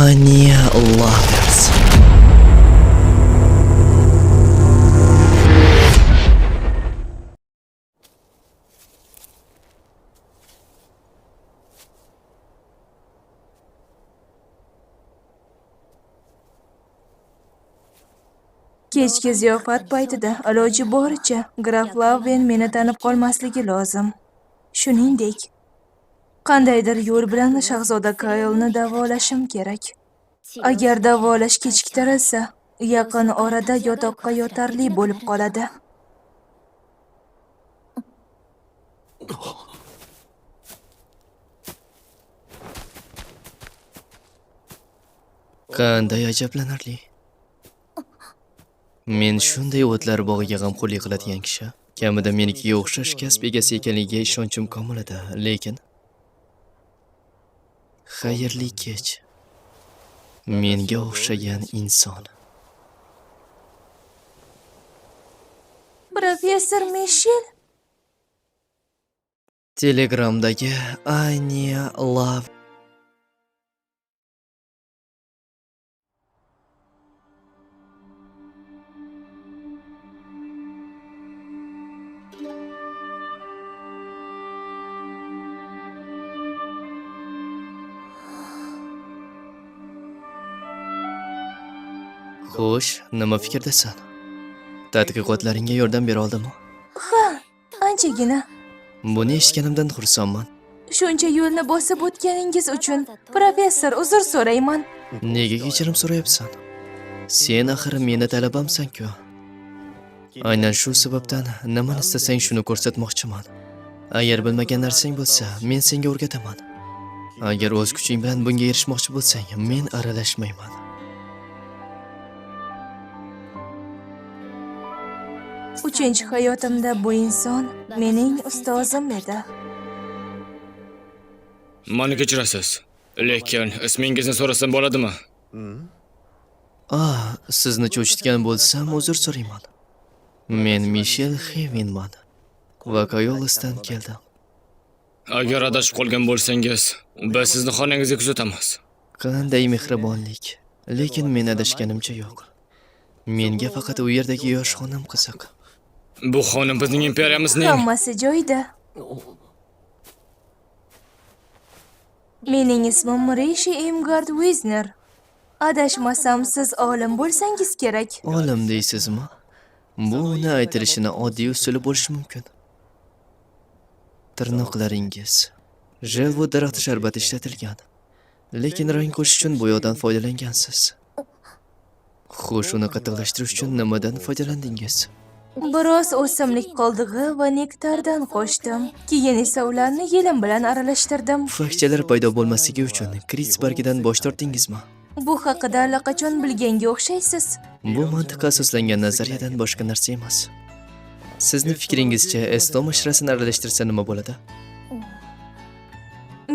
Anya Lovers. Kechki ziyofat paytida iloji boricha graf Lavven meni tanib qolmasligi lozim. Shuningdek, qandaydir yo'l bilan shahzoda Kaylni davolashim kerak. Agar davolash kechiktirilsa, yaqin orada yotoqqa yotarli bo'lib qoladi. Qanday ajablanarli. Men shunday o'tlar bog'iga g'amxo'rlik qiladigan kishi. Kamida menikiga o'xshash kasb egasi ekanligiga ishonchim komil edi, lekin xayrli kech. Menga o'xshagan inson. Professor Mishel, Telegramdagi Anya Love. Xo'sh, nima fikrdasan? Tadqiqotlaringga yordam bera oldimmi? ha, anchagina. Buni eshitganimdan xursandman. Shuncha yo'lni bosib o'tganingiz uchun professor uzr so'rayman. Nega kechirim so'rayapsan? Sen axir meni talabamsan-ku. Aynan shu sababdan nimani istasang shuni ko'rsatmoqchiman. Agar bilmagan narsang bo'lsa, men senga o'rgataman. Agar o'z kuching bilan bunga erishmoqchi bo'lsang, men aralashmayman. Uchinchi hayotimda bu inson mening ustozim edi. Mani kechirasiz. Lekin ismingizni so'rasam bo'ladimi? Sizni cho'chitgan bo'lsam, uzr so'rayman. Men Mishel Hevinman va Kayolosdan keldim. Agar adashib qolgan bo'lsangiz, biz sizni xonangizga kuzatamiz. Qanday mehribonlik. Lekin men adashganimcha yo'q. Menga faqat u yerdagi yosh xonim qiziq. Bu xonim bizning imperiyamizning Hammasi joyida. Mening ismim Rishi Imgard Wisner. Adashmasam siz olim bo'lsangiz kerak. Olim deysizmi? Bu uni aytilishini oddiy usuli bo'lishi mumkin. Tirnoqlaringiz jelvud daraxti sharbati ishlatilgan. Lekin rang qo'shish uchun bo'yoqdan foydalangansiz. Xo'sh, uni qattiqlashtirish uchun nimadan foydalandingiz? Biroz o'simlik qoldig'i va nektardan qo'shdim. Keyin esa ularni yelim bilan aralashtirdim. Pufakchalar paydo bo'lmasligi uchun kris bargidan bosh tortdingizmi? Bu haqida allaqachon bilganga o'xshaysiz. Bu mantiqqa asoslangan nazariyadan boshqa narsa emas. Sizni fikringizcha estom ashrasini aralashtirsa nima bo'ladi?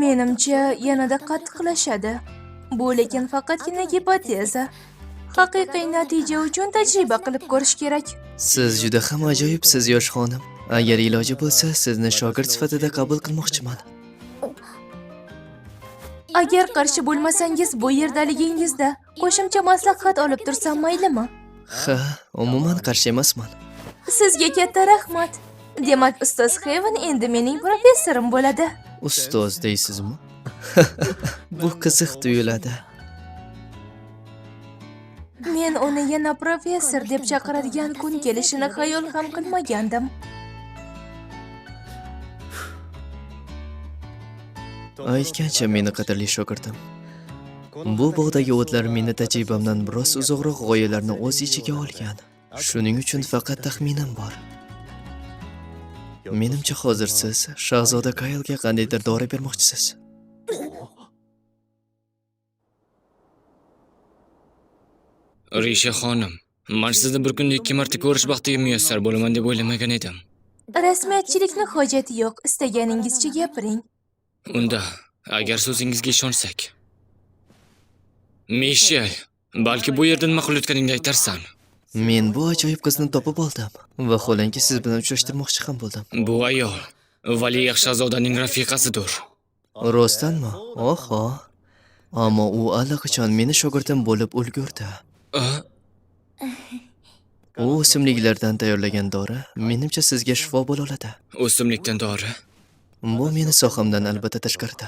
Menimcha yanada qattiqlashadi. Bu lekin faqatgina gipoteza. Haqiqiy natija uchun tajriba qilib ko'rish kerak. Siz juda ham ajoyibsiz, yosh xonim. Agar iloji bo'lsa, sizni shogird sifatida qabul qilmoqchiman. Agar qarshi bo'lmasangiz, bu yerdaligingizda qo'shimcha maslahat olib tursam maylimi? Ha, umuman qarshi emasman. Sizga katta rahmat. Demak, ustoz Heaven endi mening professorim bo'ladi. Ustoz deysizmi? Bu qiziq tuyuladi. Men uni yana professor deb chaqiradigan kun kelishini xayol ham qilmagandim. Aytgancha meni qadrli shogirdim. Bu bog'dagi o'tlar meni tajribamdan biroz uzoqroq g'oyalarni o'z ichiga olgan. Shuning uchun faqat taxminim bor. Menimcha hozir siz shahzoda Kaylga qandaydir dori bermoqchisiz. Risha xonim, men sizni bir kunda 2 marta ko'rish baxtiga muyassar bo'laman deb o'ylamagan edim. Rasmiyatchilikni hojati yo'q, istaganingizcha gapiring. Unda, agar so'zingizga ishonsak. Mishel, balki bu yerda nima qilayotganingni aytarsan. Men bu ajoyib qizni topib oldim va xolanki siz bilan uchrashtirmoqchi ham bo'ldim. Bu ayol Valiyaq shahzodaning rafiqasidir. Rostdanmi? Oho. Ammo u allaqachon meni shogirdim bo'lib ulgurdi. Ah, U o'simliklardan tayyorlagan dori menimcha sizga shifo bo'la oladi. o'simlikdan dori. Bu meni sohamdan albatta tashqarida.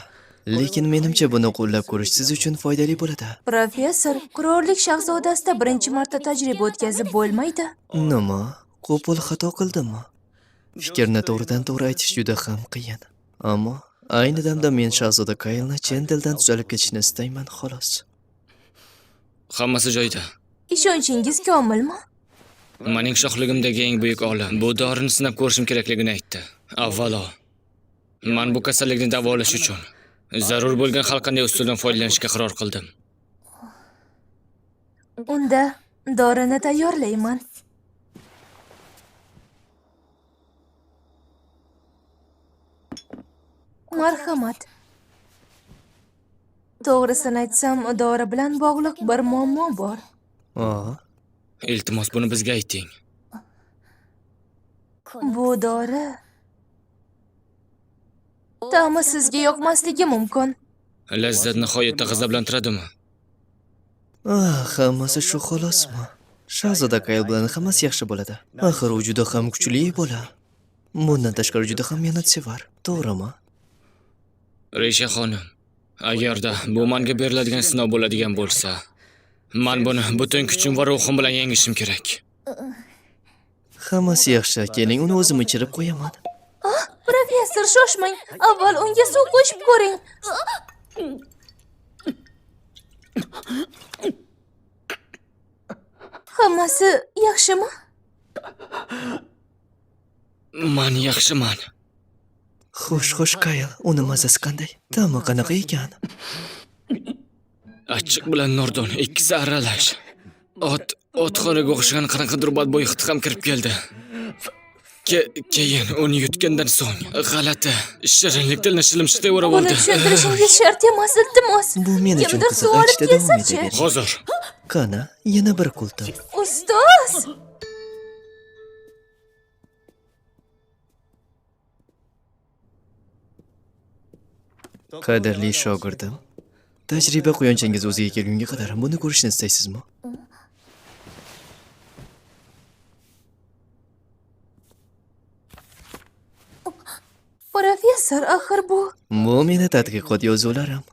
Lekin menimcha buni qo'llab ko'rish siz uchun foydali bo'ladi. Professor, qirollik shahzodasida birinchi marta tajriba o'tkazib bo'lmaydi. Nima? Qo'pol xato qildimmi? Fikrni to'g'ridan to'g'ri aytish juda ham qiyin. Ammo ayni damda men shahzoda Kaylni chin dildan tuzalib ketishni istayman, xolos. Hammasi joyida. Ishonchingiz komilmi? Mening shohligimdagi eng buyuk olim bu dorini sinab ko'rishim kerakligini aytdi. Avvalo, men bu kasallikni davolash uchun zarur bo'lgan har qanday usuldan foydalanishga qaror qildim. Unda dorini tayyorlayman. Marhamat. To'g'risini aytsam, dori bilan bog'liq bir muammo bor. Iltimos buni bizga ayting. Bu dori ta'mi sizga yoqmasligi mumkin. Lazzat nihoyatda g'azablantiradimi? Hammasi shu xolosmi? Shahzoda Kayl bilan hammasi yaxshi bo'ladi. Axir u juda ham kuchli bola. Bundan tashqari juda ham mehnatsevar, to'g'rimi? Reysha xonim, agarda bu menga beriladigan sinov bo'ladigan bo'lsa, men buni butun kuchim va ruhim bilan yengishim kerak. Hammasi yaxshi, keling uni o'zim ichirib qo'yaman. Professor, shoshmang. Avval unga suv qo'shib ko'ring. Hammasi yaxshimi? Men yaxshiman. Xo'sh, Kayl, uni mazasi qanday? Ta'mi qanaqa ekan? Achchiq bilan nordon ikkisi aralash. Otxonaga o'xshagan qanaqadir badbo'y hid ham kirib keldi. Keyin uni yutgandan so'ng g'alati shirinlik tilni shilimshiqday o'rab Buni oldi. tushuntirishingiz shart emas, iltimos. Bu men uchun Kimdir qiziq, suv olib aytishda davom kelsa-chi? etavering. Hozir. Qani, yana bir qultum. Ustoz! Qadrli shogirdim, tajriba quyonchangiz o'ziga kelgunga qadar buni ko'rishni istaysizmi? Professor, axir bu Bu meni tadqiqot yozuvlarim.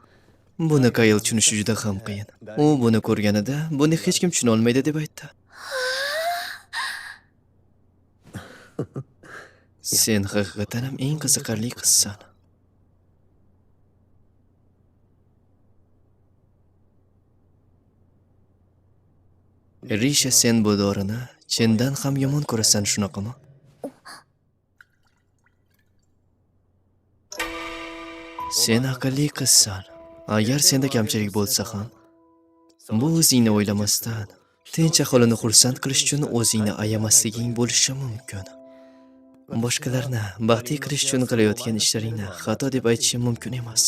Buni Kayl tushunishi juda ham qiyin. U buni ko'rganida buni hech kim tushuna olmaydi deb aytdi. Sen haqiqatan ham eng qiziqarli qizsan. Risha, sen bu dorini chindan ham yomon ko'rasan, shunaqami? Sen aqlli qizsan. Agar senda kamchilik bo'lsa ham, bu o'zingni o'ylamasdan, tinch aholini xursand qilish uchun o'zingni ayamasliging bo'lishi mumkin. Boshqalarni baxtli qilish uchun qilayotgan ishlaringni xato deb aytishim mumkin emas.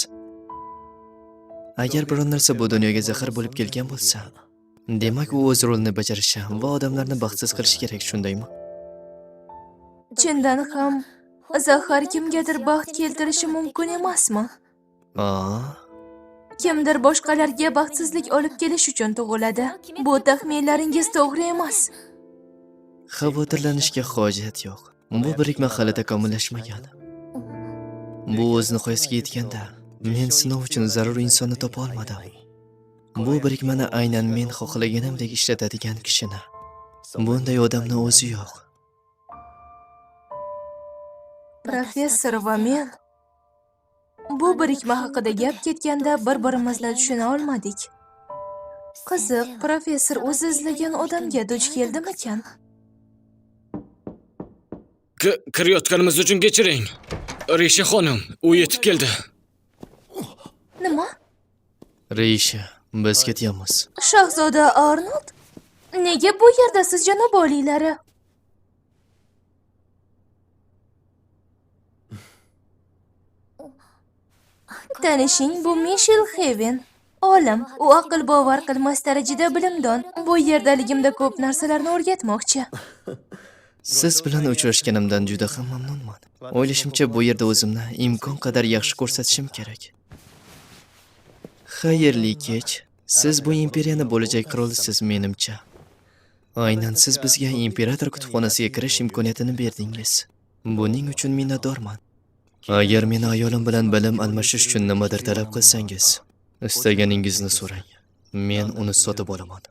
Agar biron narsa bu dunyoga zahar bo'lib kelgan bo'lsa, demak u o'z rolini bajarishi va odamlarni baxtsiz qilishi kerak, shundaymi? chindan ham zahar kimgadir baxt keltirishi mumkin emasmi? Kimdir boshqalarga baxtsizlik olib kelish uchun tug'iladi. Bu taxminlaringiz to'g'ri emas. Xavotirlanishga hojat yo'q. Bu birikma hali takomillashmagan. Bu o'z nihoyasiga yetganda men sinov uchun zarur insonni topa olmadim. Bu birikmani aynan men xohlaganimdek ishlatadigan kishini. Bunday odamni o'zi yo'q. Professor va men bu birikma haqida gap ketganda bir-birimizni tushuna olmadik. Qiziq, professor o'zi izlagan odamga duch keldimikan? Kirayotganimiz uchun kechiring. Risha xonim, u yetib keldi. Nima? Risha, biz ketyapmiz. Shahzoda Arnold? Nega bu yerda siz janob oliylari? Tanishing, bu Michel Heaven. Olim, u aql bovar qilmas darajada bilimdon. Bu yerdaligimda ko'p narsalarni o'rgatmoqchi. Siz bilan uchrashganimdan juda ham mamnunman. O'ylashimcha bu yerda o'zimni imkon qadar yaxshi ko'rsatishim kerak. Xayrli kech. Siz bu imperiyani bo'lajak qirolisiz menimcha. Aynan siz bizga imperator kutubxonasiga kirish imkoniyatini berdingiz. Buning uchun minnatdorman. Agar meni ayolim bilan bilim almashish uchun nimadir talab qilsangiz, istaganingizni so'rang. Men uni sotib olaman.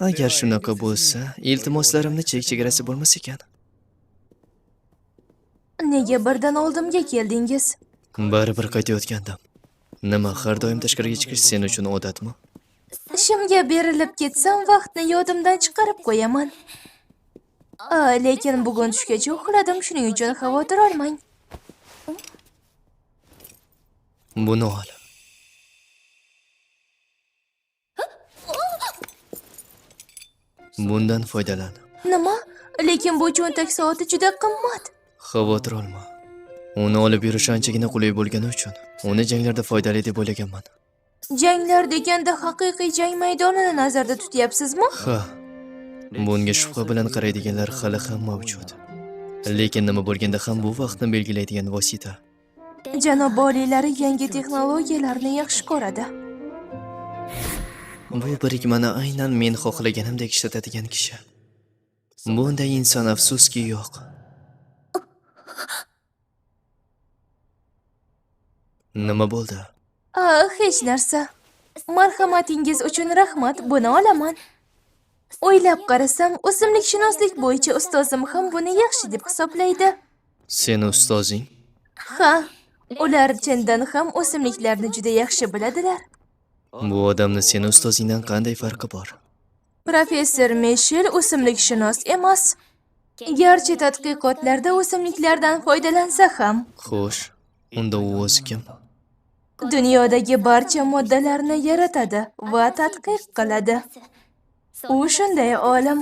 Agar shunaqa bo'lsa, iltimoslarimni chek-chegarasi bo'lmas ekan. Nega birdan oldimga keldingiz? Baribir qaytayotgandim. Nima, har doim tashqariga chiqish sen uchun odatmi? Ishimga berilib ketsam, vaqtni yodimdan chiqarib qo'yaman. Lekin bugun tushgacha uxladim, shuning uchun xavotir olmang. Buni ol. Bundan foydalan. Nima? Lekin bu cho'ntak soati juda qimmat. Xavotir olma. Uni olib yurish anchagina qulay bo'lgani uchun uni janglarda foydali deb o'ylaganman. Janglar deganda haqiqiy jang maydonini nazarda tutyapsizmi? Ha. Bunga shubha bilan qaraydiganlar hali ham mavjud. Lekin nima bo'lganda ham bu vaqtni belgilaydigan vosita. Janob oliylari yangi texnologiyalarni yaxshi ko'radi. Bu birikmani aynan men xohlaganimdek ishlatadigan kishi. Bunday inson afsuski yo'q. Nima bo'ldi? Hech narsa. Marhamatingiz uchun rahmat, buni olaman. O'ylab qarasam, o'simlikshunoslik bo'yicha ustozim ham buni yaxshi deb hisoblaydi. Seni ustozing? Ha, ular chindan ham o'simliklarni juda yaxshi biladilar. Bu odamni seni ustozingdan qanday farqi bor? Professor Mishel o'simlikshunos emas. Garchi tadqiqotlarda o'simliklardan foydalansa ham, Xo'sh, unda u o'zi kim? dunyodagi barcha moddalarni yaratadi va tadqiq qiladi. U shunday olim.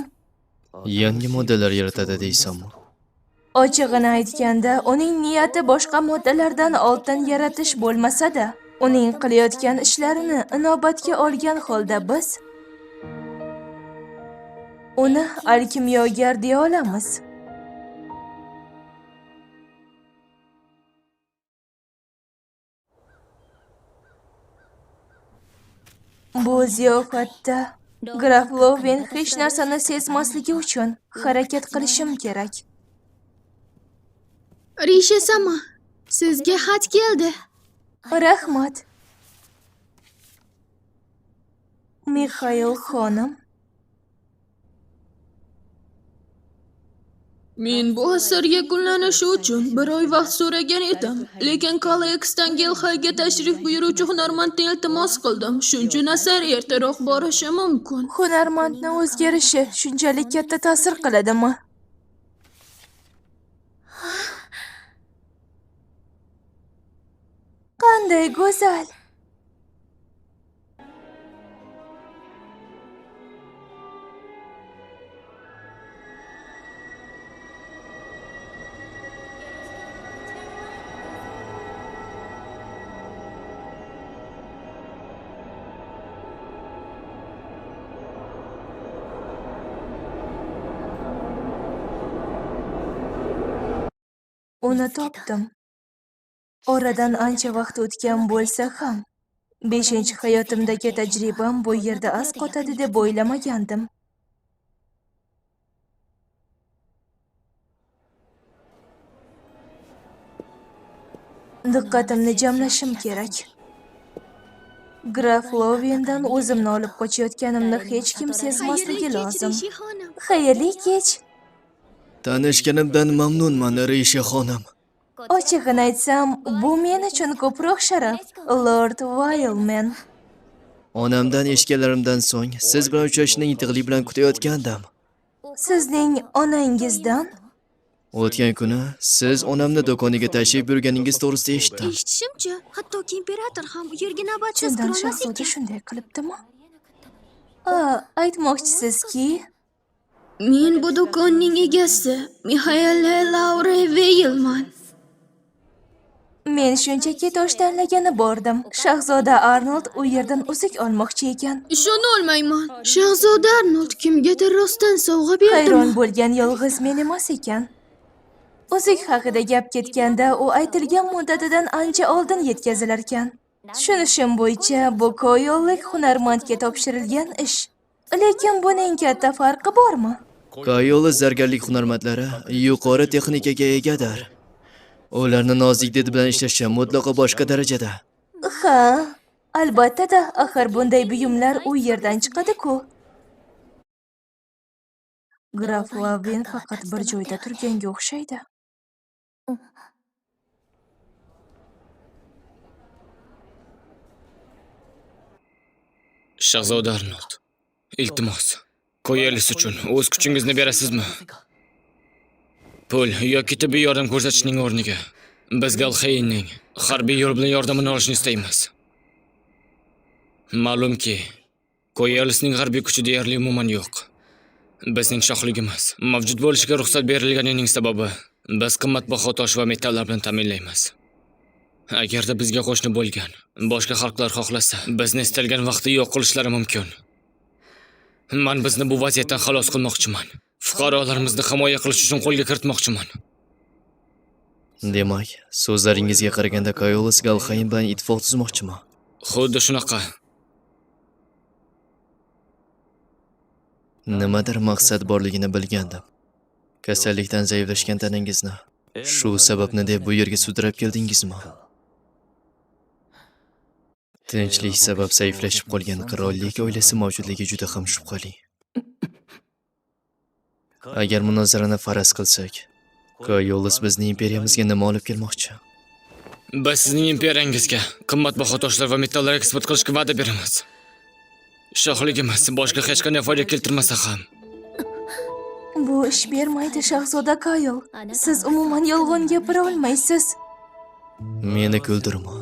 Yangi moddalar yaratadi deysanmi? Ochig'ini aytganda, uning niyati boshqa moddalardan oltin yaratish bo'lmasa-da, uning qilayotgan ishlarini inobatga olgan holda biz uni alkimyogar deya olamiz. Bu ziyofatda Graf Loven hech narsani sezmasligi uchun harakat qilishim kerak. Risha-sama, sizga xat keldi. Rahmat. Mixail xonim. Men bu asar yakunlanishi uchun bir oy vaqt so'ragan edim, lekin Kaleksdan Gelxaga tashrif buyuruvchi hunarmandga iltimos qildim. Shuning uchun asar ertaroq borishi mumkin. Hunarmandning o'zgarishi shunchalik katta ta'sir qiladimi? Qanday go'zal. Uni topdim. Oradan ancha vaqt o'tgan bo'lsa ham, 5-hayotimdagi tajribam bu yerda asqotadi deb o'ylamagandim. Diqqatimni jamlashim kerak. Graf Lovendan o'zimni olib qochayotganimni hech kim sezmasligi lozim. Xayrli kech. Tanishganimdan mamnunman, Risha xonim. Ochig'ini aytsam, bu men uchun ko'proq sharaf, Lord Wildman. Onamdan eshitganlarimdan so'ng siz bilan uchrashishni intiqlik bilan kutayotgandim. Sizning onangizdan? O'tgan kuni siz onamni do'koniga tashrif buyurganingiz to'g'risida eshitdim. Eshitishimcha, hattoki imperator ham u yerga navbatsiz Chindan qirolmas shahzoda ekan. shunday qilibdimi? Aytmoqchisizki, Men bu do'konning egasi, Mixail Laure Veilman. men shunchaki tosh tanlagani bordim. Shahzoda Arnold u yerdan uzuk olmoqchi ekan. Ishona olmayman. Shahzoda Arnold kimgadir rostdan sovg'a Hayron berdimi? bo'lgan yolg'iz men emas ekan. Uzuk haqida gap ketganda, u aytilgan muddatidan ancha oldin yetkazilar ekan. Tushunishim bo'yicha bu koyollik hunarmandga topshirilgan ish. Lekin buning katta farqi bormi? Kayolis zargarlik hunarmandlari yuqori texnikaga egadir. Ularni nozik did bilan ishlashi mutlaqo boshqa darajada. Ha, albatta-da, axir bunday buyumlar u yerdan chiqadi-ku. Graf Lavin faqat bir joyda turganga o'xshaydi. Shahzoda Arnold, iltimos, Koyelis uchun o'z kuchingizni berasizmi? Pul yoki tibbiy yordam ko'rsatishning o'rniga biz Galxeynning harbiy yo'l bilan yordamini olishni istaymiz. Ma'lumki, Koyelisning harbiy kuchi deyarli umuman yo'q. Bizning shohligimiz mavjud bo'lishiga ruxsat berilganining sababi biz qimmatbaho tosh va metallar bilan ta'minlaymiz. Agarda bizga qo'shni bo'lgan boshqa xalqlar xohlasa, bizni istalgan vaqtda yo'q qilishlari mumkin. Men bizni bu vaziyatdan xalos qilmoqchiman. Fuqarolarimizni himoya qilish uchun qo'lga kiritmoqchiman. Demak, so'zlaringizga qaraganda Kayolis Galxayn bilan ittifoq tuzmoqchimi? Xuddi shunaqa. Nimadir maqsad borligini bilgandim. Kasallikdan zaiflashgan tanangizni shu sababni deb bu yerga sudrab keldingizmi? Tinchlik sabab zaiflashib qolgan qirollik oilasi mavjudligi juda ham shubhali. Agar munozarani faraz qilsak, Kayolis bizning imperiyamizga nima olib kelmoqchi? Biz sizning imperiyangizga qimmatbaho toshlar va metallar eksport qilishga va'da beramiz. Shohligimiz boshqa hech qanday foyda keltirmasa ham. Bu ish bermaydi, Shahzoda Kayol. Siz umuman yolg'on gapira olmaysiz. Meni kuldirma.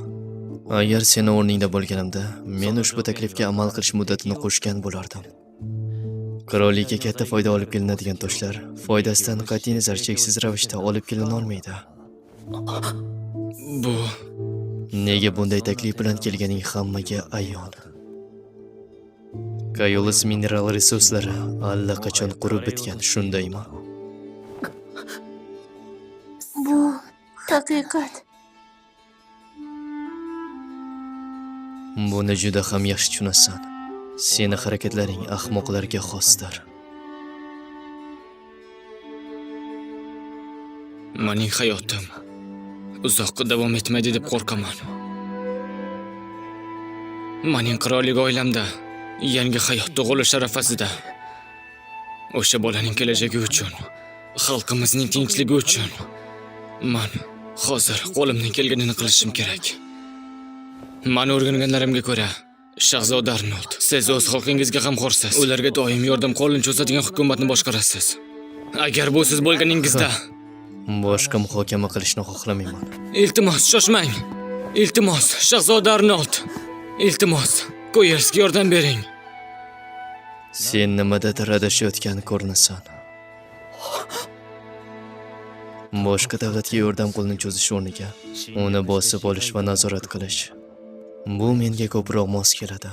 Agar seni o'rningda bo'lganimda, men ushbu taklifga amal qilish muddatini qo'shgan bo'lardim. Qirollikka katta foyda olib kelinadigan toshlar foydasidan qat'iy nazar cheksiz ravishda olib kelina olmaydi. Bu Nega bunday taklif bilan kelganing hammaga ayon. Kayolis mineral resurslari allaqachon qurib bitgan, shundaymi? Bu haqiqat. Buni juda ham yaxshi tushunasan. Seni harakatlaring ahmoqlarga xosdir. mening hayotim uzoqqa davom etmaydi deb qo'rqaman. Mening qirollik oilamda yangi hayot tug'ilish arafasida. O'sha bolaning kelajagi uchun, xalqimizning tinchligi uchun men hozir qo'limdan kelganini qilishim kerak. Men o'rganganlarimga ko'ra, Shahzoda Arnold, siz o'z xalqingizga g'amxo'rsiz. Ularga doim yordam qo'lini cho'zadigan hukumatni boshqarasiz. Agar bu siz bo'lganingizda, Boshqa muhokama qilishni xohlamayman. iltimos shoshmang. Iltimos, Shahzoda Arnold. Iltimos, Koyelsga yordam bering. Sen nimadadir adashayotgan ko'rinasan. Boshqa davlatga yordam qo'lini cho'zish o'rniga uni bosib olish va nazorat qilish. Bu menga ko'proq mos keladi.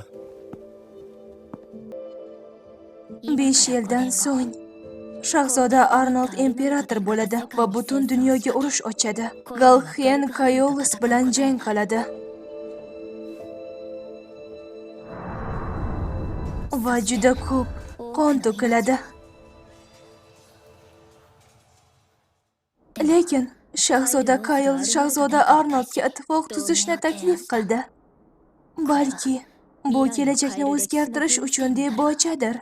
5 yildan so'ng Shahzoda Arnold imperator bo'ladi va butun dunyoga urush ochadi. Galxen Kayolis bilan jang qiladi. Va juda ko'p qon to'kiladi. Lekin Shahzoda Kayol Shahzoda Arnoldga ittifoq tuzishni taklif qildi. Balki bu kelajakni o'zgartirish uchun debochadir.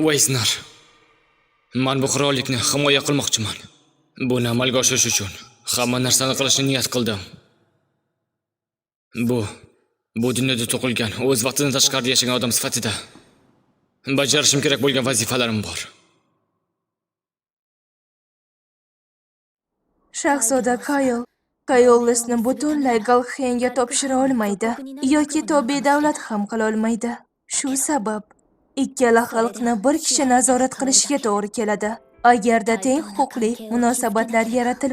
Weisner. Men bu qirollikni himoya qilmoqchiman. Buni amalga oshirish uchun hamma narsani qilishni niyat qildim. Bu dunyoda tug'ilgan, o'z vaqtidan tashqarida yashagan odam sifatida bajarishim kerak bo'lgan vazifalarim bor. Shahzoda Kayol Kayolisni butunlay Galxenga topshira olmaydi yoki tobe davlat ham qila olmaydi. Shu sabab ikkala xalqni bir kishi nazorat qilishiga to'g'ri keladi. Agarda teng huquqli munosabatlar yaratilmaydi,